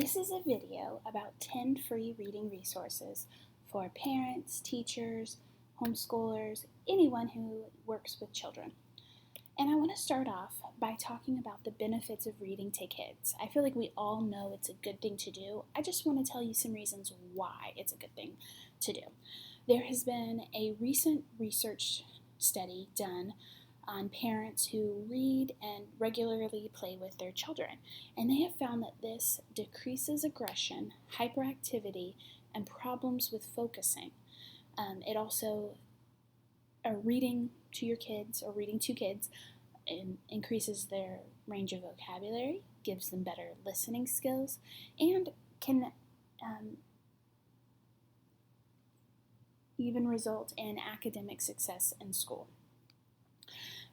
This is a video about 10 free reading resources for parents, teachers, homeschoolers, anyone who works with children. And I want to start off by talking about the benefits of reading to kids. I feel like we all know it's a good thing to do. I just want to tell you some reasons why it's a good thing to do. There has been a recent research study done on parents who read and regularly play with their children. And they have found that this decreases aggression, hyperactivity, and problems with focusing. It also, reading to your kids or reading to kids increases their range of vocabulary, gives them better listening skills, and can even result in academic success in school.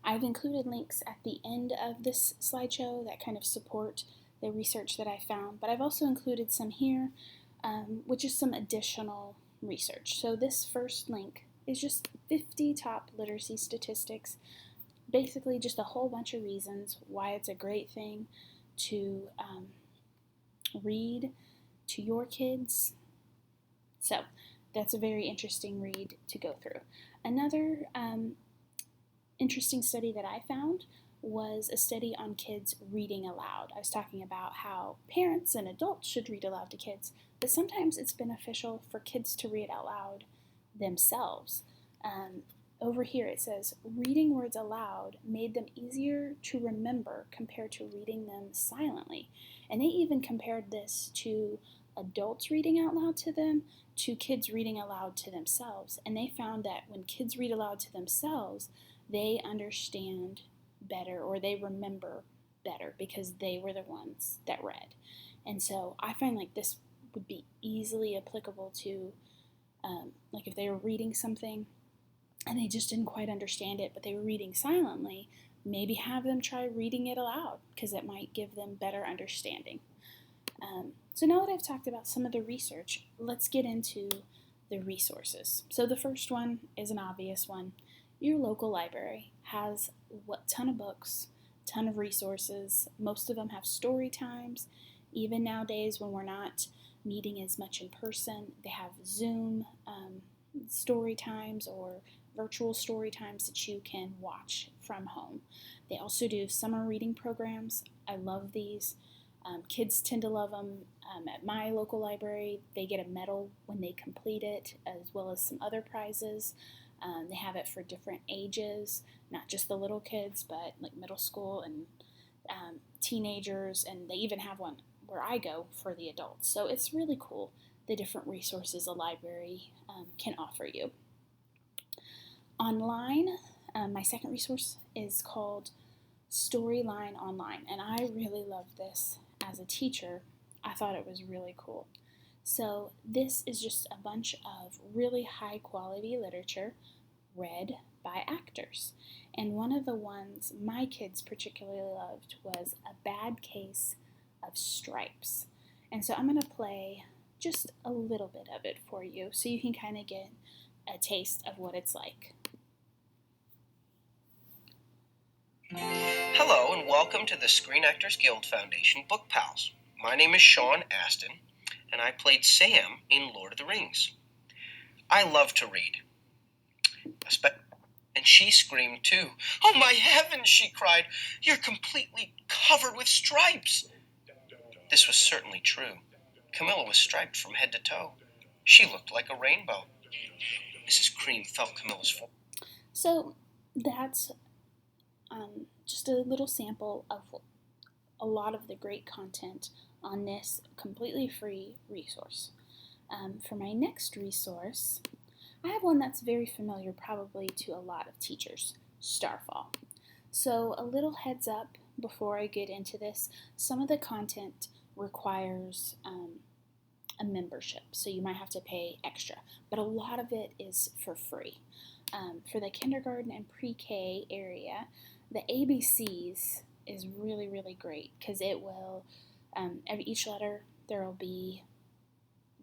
I've included links at the end of this slideshow that kind of support the research that I found, but I've also included some here, which is some additional research. So this first link is just 50 top literacy statistics, basically just a whole bunch of reasons why it's a great thing to read to your kids. So that's a very interesting read to go through. Another interesting study that I found was a study on kids reading aloud. I was talking about how parents and adults should read aloud to kids, but sometimes it's beneficial for kids to read out loud themselves. Over here it says, reading words aloud made them easier to remember compared to reading them silently. And they even compared this to adults reading out loud to them to kids reading aloud to themselves. And they found that when kids read aloud to themselves, they understand better or they remember better because they were the ones that read. And so I find like this would be easily applicable to like if they were reading something and they just didn't quite understand it, but they were reading silently, maybe have them try reading it aloud because it might give them better understanding. So now that I've talked about some of the research, let's get into the resources. So the first one is an obvious one. Your local library has a ton of books, ton of resources. Most of them have story times. Even nowadays when we're not meeting as much in person, they have Zoom story times or virtual story times that you can watch from home. They also do summer reading programs. I love these. Kids tend to love them. At my local library, they get a medal when they complete it, as well as some other prizes. They have it for different ages, not just the little kids, but like middle school and teenagers, and they even have one where I go for the adults. So it's really cool, the different resources a library can offer you. Online, my second resource is called Storyline Online, and I really love this. As a teacher, I thought it was really cool. So this is just a bunch of really high quality literature read by actors. And one of the ones my kids particularly loved was A Bad Case of Stripes. And so I'm going to play just a little bit of it for you so you can kind of get a taste of what it's like. Hello and welcome to the Screen Actors Guild Foundation Book Pals. My name is Sean Aston and I played Sam in Lord of the Rings. I love to read. And she screamed too. "Oh my heavens," she cried. "You're completely covered with stripes." This was certainly true. Camilla was striped from head to toe. She looked like a rainbow. Mrs. Cream felt Camilla's forehead. So that's just a little sample of a lot of the great content on this completely free resource. For my next resource, I have one that's very familiar probably to a lot of teachers, Starfall. So a little heads up before I get into this, some of the content requires a membership, so you might have to pay extra, but a lot of it is for free. For the kindergarten and pre-K area, the ABCs is really, really great because it will, each letter, there will be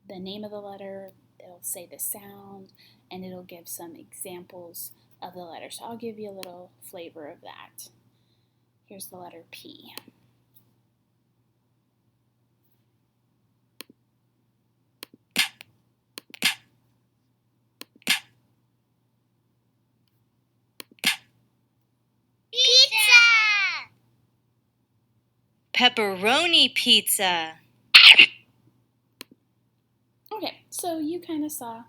the name of the letter, it'll say the sound, and it'll give some examples of the letter. So I'll give you a little flavor of that. Here's the letter P. pepperoni pizza. Okay, so you kind of saw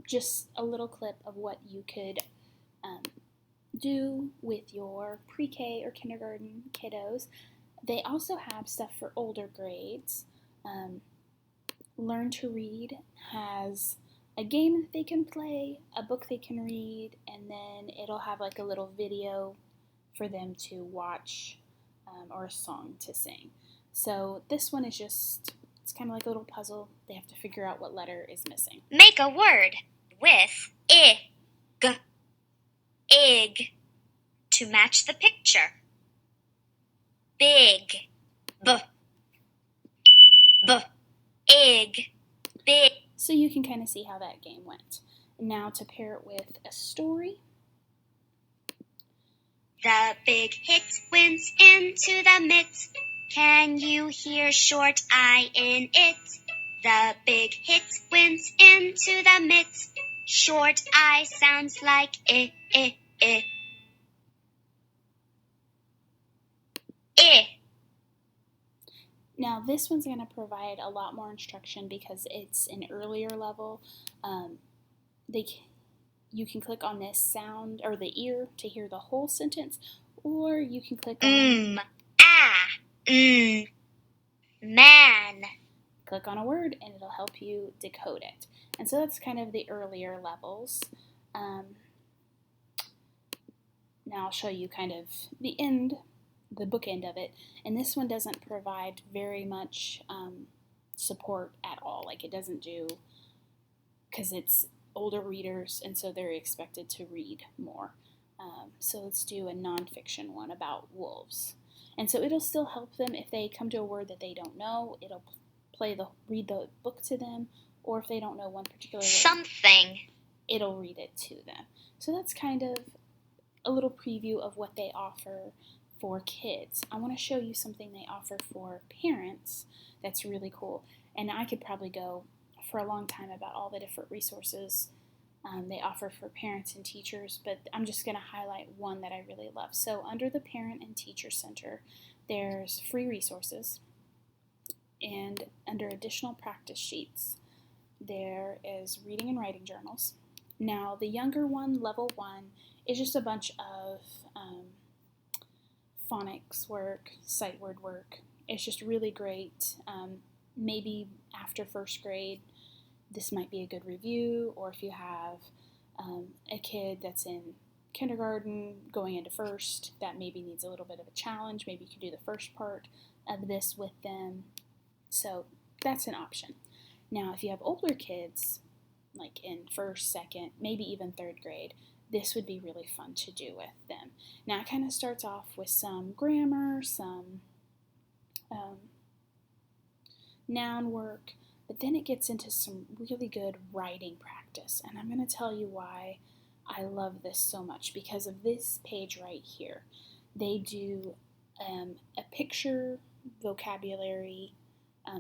just a little clip of what you could do with your pre-K or kindergarten kiddos. They also have stuff for older grades. Learn to Read has a game that they can play, a book they can read, and then it'll have like a little video for them to watch or a song to sing. So this one is just, it's kind of like a little puzzle. They have to figure out what letter is missing. Make a word with ig to match the picture. Big, ig, big. So you can kind of see how that game went. Now to pair it with a story. The big hit wins into the mitts. Can you hear short I in it? The big hit wins into the mitts. Short I sounds like I. Now this one's going to provide a lot more instruction because it's an earlier level. You can click on this sound or the ear to hear the whole sentence, or you can click on Man. Click on a word and it'll help you decode it. And so that's kind of the earlier levels. Now I'll show you kind of the end, the book end of it. And this one doesn't provide very much support at all. Like it doesn't do, because it's older readers and so they're expected to read more. So let's do a nonfiction one about wolves. And so it'll still help them if they come to a word that they don't know. It'll read the book to them, or if they don't know one particular word, something, it'll read it to them. So that's kind of a little preview of what they offer for kids. I want to show you something they offer for parents that's really cool. And I could probably go for a long time about all the different resources they offer for parents and teachers, but I'm just going to highlight one that I really love. So under the Parent and Teacher Center, there's free resources, and under additional practice sheets, there is reading and writing journals. Now the younger one, level 1, is just a bunch of phonics work, sight word work. It's just really great. Maybe after first grade, this might be a good review, or if you have a kid that's in kindergarten going into first that maybe needs a little bit of a challenge, maybe you can do the first part of this with them. So that's an option. Now if you have older kids, like in first, second, maybe even third grade, this would be really fun to do with them. Now it kind of starts off with some grammar, some noun work, but then it gets into some really good writing practice. And I'm going to tell you why I love this so much, because of this page right here. They do a picture vocabulary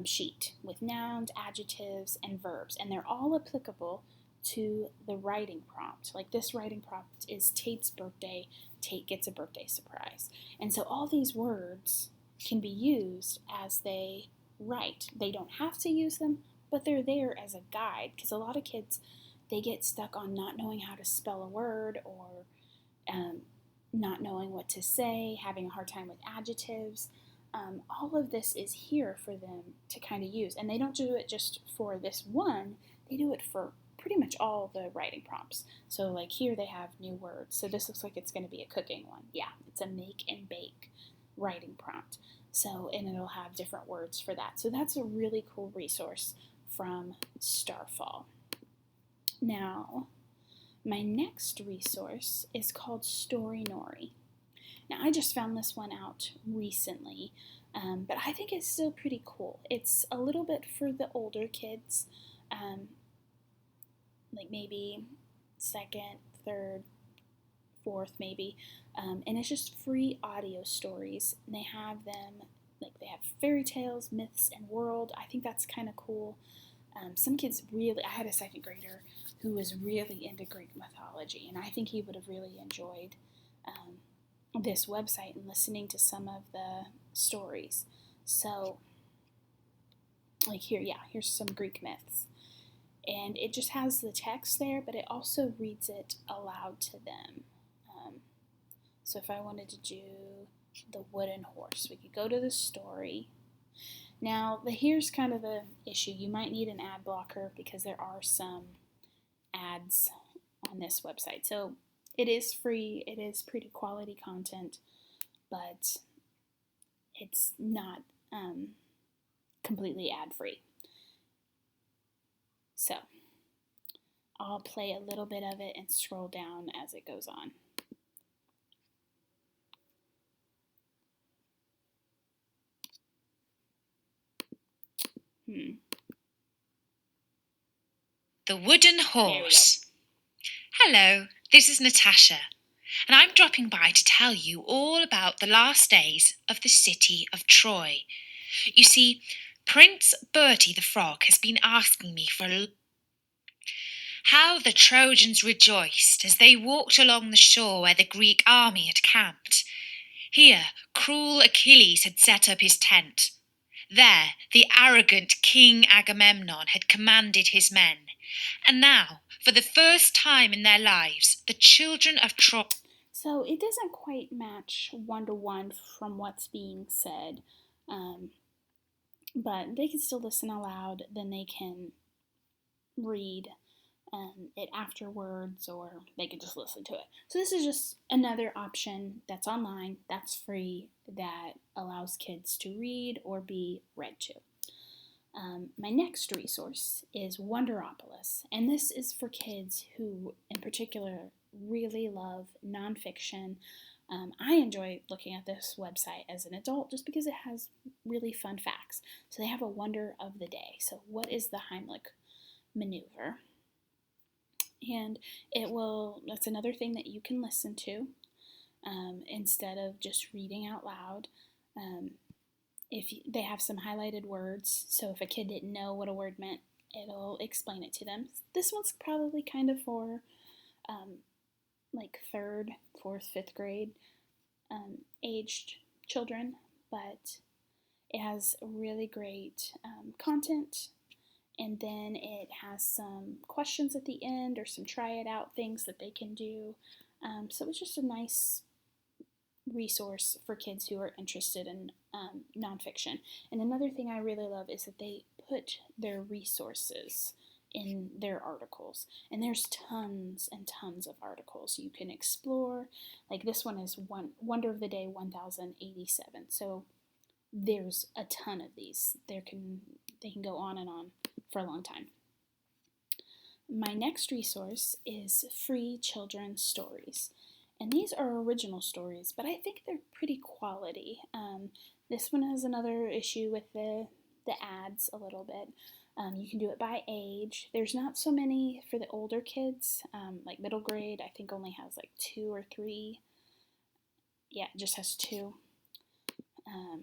sheet with nouns, adjectives, and verbs, and they're all applicable to the writing prompt. Like this writing prompt is Tate's birthday, Tate gets a birthday surprise. And so all these words can be used as they write. They don't have to use them, but they're there as a guide, because a lot of kids, they get stuck on not knowing how to spell a word, or not knowing what to say, having a hard time with adjectives. All of this is here for them to kind of use. And they don't do it just for this one, they do it for pretty much all the writing prompts. So like here they have new words. So this looks like it's going to be a cooking one. Yeah, it's a make and bake writing prompt. So, and it'll have different words for that. So that's a really cool resource from Starfall. Now, my next resource is called Story Nori. Now, I just found this one out recently, but I think it's still pretty cool. It's a little bit for the older kids, like maybe second, third, fourth maybe, and it's just free audio stories. And they have them, like they have fairy tales, myths, and world. I think that's kind of cool. Some kids really, I had a second grader who was really into Greek mythology, and I think he would have really enjoyed this website and listening to some of the stories. So, like here's some Greek myths. And it just has the text there, but it also reads it aloud to them. So if I wanted to do the wooden horse, we could go to the story. Now, here's kind of the issue. You might need an ad blocker because there are some ads on this website. So it is free, it is pretty quality content, but it's not completely ad-free. So I'll play a little bit of it and scroll down as it goes on. The Wooden Horse. Hello, this is Natasha, and I'm dropping by to tell you all about the last days of the city of Troy. You see, Prince Bertie the Frog has been asking me for how the Trojans rejoiced as they walked along the shore where the Greek army had camped. Here, cruel Achilles had set up his tent. There, the arrogant King Agamemnon had commanded his men. And now, for the first time in their lives, the children of Troy... So it doesn't quite match one-to-one from what's being said, but they can still listen aloud, then they can read it afterwards, or they can just listen to it. So this is just another option that's online, that's free, that allows kids to read or be read to. My next resource is Wonderopolis, and this is for kids who, in particular, really love nonfiction. I enjoy looking at this website as an adult just because it has really fun facts. So they have a wonder of the day. So what is the Heimlich maneuver? And that's another thing that you can listen to instead of just reading out loud. They have some highlighted words, so if a kid didn't know what a word meant, it'll explain it to them. This one's probably kind of for like 3rd, 4th, 5th grade aged children, but it has really great content, and then it has some questions at the end or some try it out things that they can do. So it's just a nice resource for kids who are interested in nonfiction. And another thing I really love is that they put their resources in their articles, and there's tons and tons of articles you can explore. Like this one is Wonder of the Day 1087, so there's a ton of these. They can go on and on for a long time. My next resource is Free Children's Stories. And these are original stories, but I think they're pretty quality. This one has another issue with the ads a little bit. You can do it by age. There's not so many for the older kids, like middle grade. I think only has like 2 or 3. Yeah, it just has 2.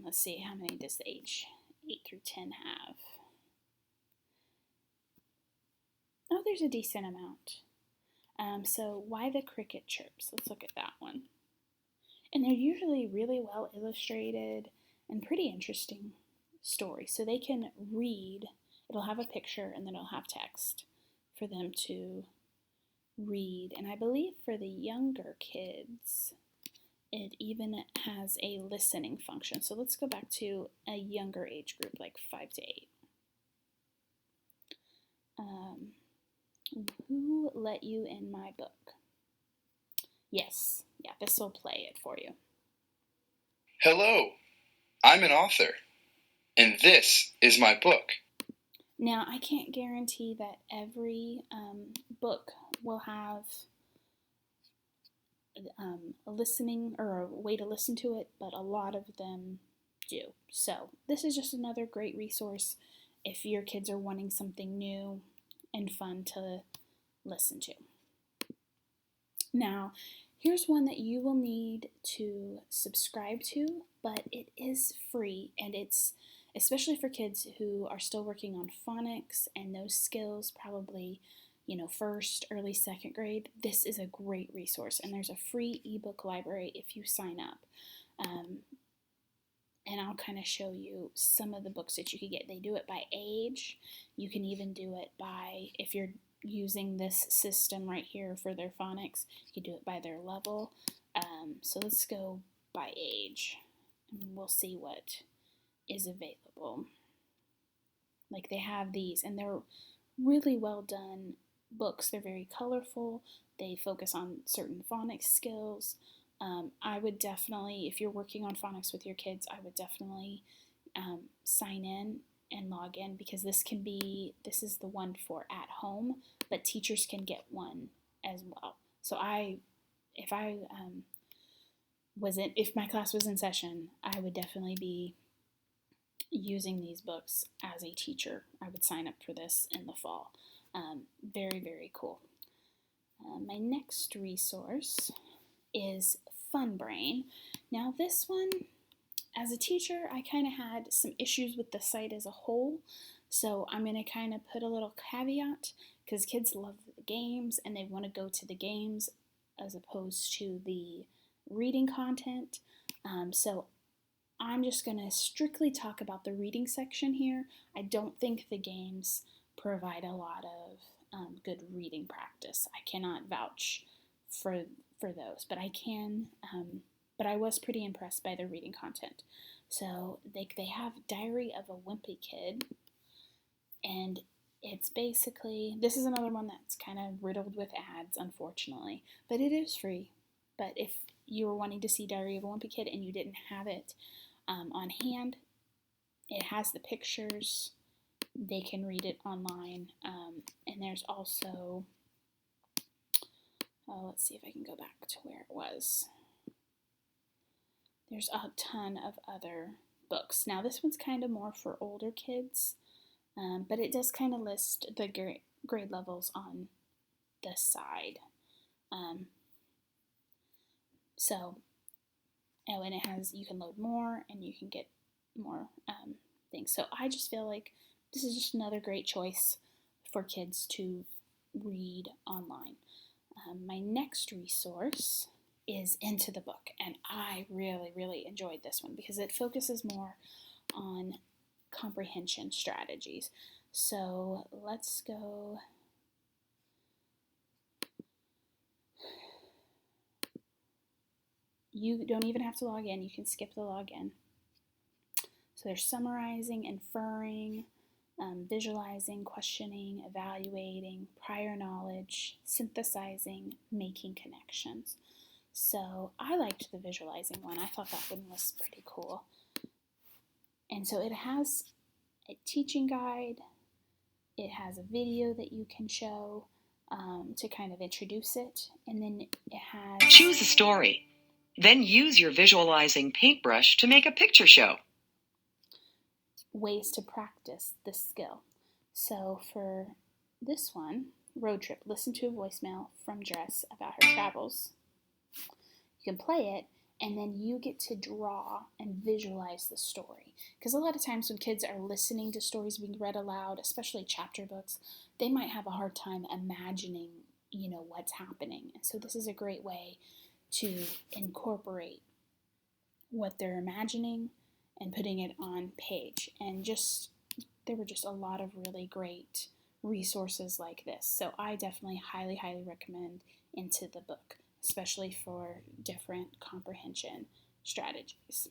Let's see, how many does the age 8 through 10 have? Oh, there's a decent amount. So Why the Cricket Chirps? Let's look at that one. And they're usually really well illustrated and pretty interesting stories. So they can read. It'll have a picture and then it'll have text for them to read. And I believe for the younger kids, it even has a listening function. So let's go back to a younger age group, like 5 to 8. Who Let You in My Book? Yes, yeah, this will play it for you. Hello, I'm an author, and this is my book. Now, I can't guarantee that every book will have a listening or a way to listen to it, but a lot of them do. So this is just another great resource if your kids are wanting something new and fun to listen to. Now, here's one that you will need to subscribe to, but it is free, and it's especially for kids who are still working on phonics and those skills, probably, 1st, early 2nd grade. This is a great resource, and there's a free ebook library if you sign up. and I'll kind of show you some of the books that you could get. They do it by age. You can even do it by, if you're using this system right here for their phonics, you can do it by their level. So let's go by age, and we'll see what is available. Like, they have these, and they're really well done books. They're very colorful. They focus on certain phonics skills. I would definitely, if you're working on phonics with your kids, I would definitely sign in and log in, because this is the one for at home, but teachers can get one as well. So if my class was in session, I would definitely be using these books as a teacher. I would sign up for this in the fall. Very, very cool. My next resource is FunBrain. Now this one, as a teacher, I kind of had some issues with the site as a whole, so I'm going to kind of put a little caveat, because kids love the games and they want to go to the games as opposed to the reading content. So I'm just going to strictly talk about the reading section here. I don't think the games provide a lot of good reading practice. I cannot vouch for those, but I can. But I was pretty impressed by the reading content. So they have Diary of a Wimpy Kid, and it's basically, this is another one that's kind of riddled with ads, unfortunately, but it is free. But if you were wanting to see Diary of a Wimpy Kid and you didn't have it on hand, it has the pictures. They can read it online, and there's also, let's see if I can go back to where it was. There's a ton of other books. Now this one's kind of more for older kids, but it does kind of list the grade levels on the side. And it has, you can load more and you can get more things. So I just feel like this is just another great choice for kids to read online. My next resource is Into the Book, and I really, really enjoyed this one because it focuses more on comprehension strategies. So let's go. You don't even have to log in. You can skip the login. So there's summarizing, inferring, visualizing, questioning, evaluating, prior knowledge, synthesizing, making connections. So I liked the visualizing one. I thought that one was pretty cool. And so it has a teaching guide. It has a video that you can show to kind of introduce it. And then it has... Choose a story. Then use your visualizing paintbrush to make a picture show. Ways to practice this skill. So for this one, road trip, listen to a voicemail from Jess about her travels. You can play it, and then you get to draw and visualize the story. Because a lot of times when kids are listening to stories being read aloud, especially chapter books, they might have a hard time imagining, what's happening. And so this is a great way to incorporate what they're imagining and putting it on page. And there were just a lot of really great resources like this. So I definitely highly, highly recommend Into the Book, especially for different comprehension strategies.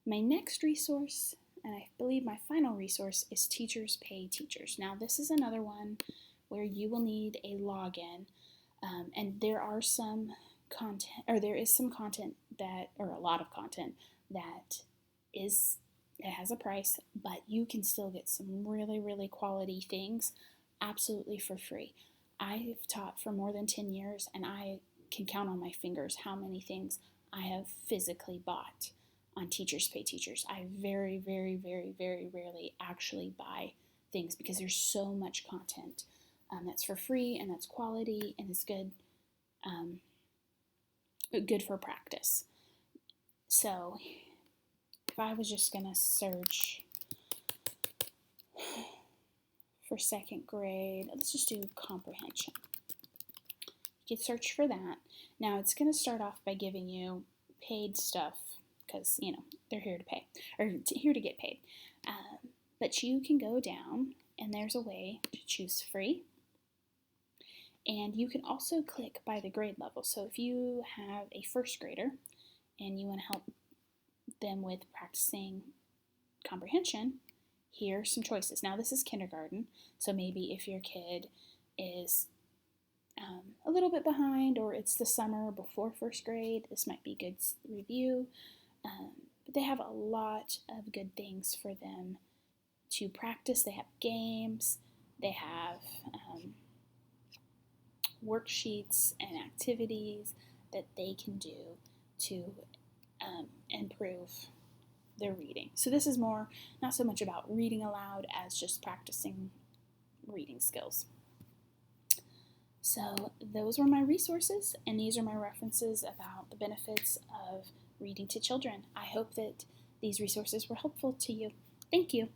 My next resource, and I believe my final resource, is Teachers Pay Teachers. Now this is another one where you will need a login, and there is some content or a lot of content that it has a price, but you can still get some really, really quality things absolutely for free. I've taught for more than 10 years, and I can count on my fingers how many things I have physically bought on Teachers Pay Teachers. I very, very, very, very rarely actually buy things because there's so much content that's for free and that's quality and is good for practice. So if I was just going to search for second grade, let's just do comprehension. You can search for that. Now it's going to start off by giving you paid stuff because, they're here to pay, or here to get paid. But you can go down, and there's a way to choose free. And you can also click by the grade level. So if you have a first grader and you want to help them with practicing comprehension, here's some choices. Now this is kindergarten, so maybe if your kid is a little bit behind, or it's the summer before first grade, this might be good review. But they have a lot of good things for them to practice. They have games, they have worksheets and activities that they can do to improve their reading. So this is more, not so much about reading aloud as just practicing reading skills. So those were my resources, and these are my references about the benefits of reading to children. I hope that these resources were helpful to you. Thank you.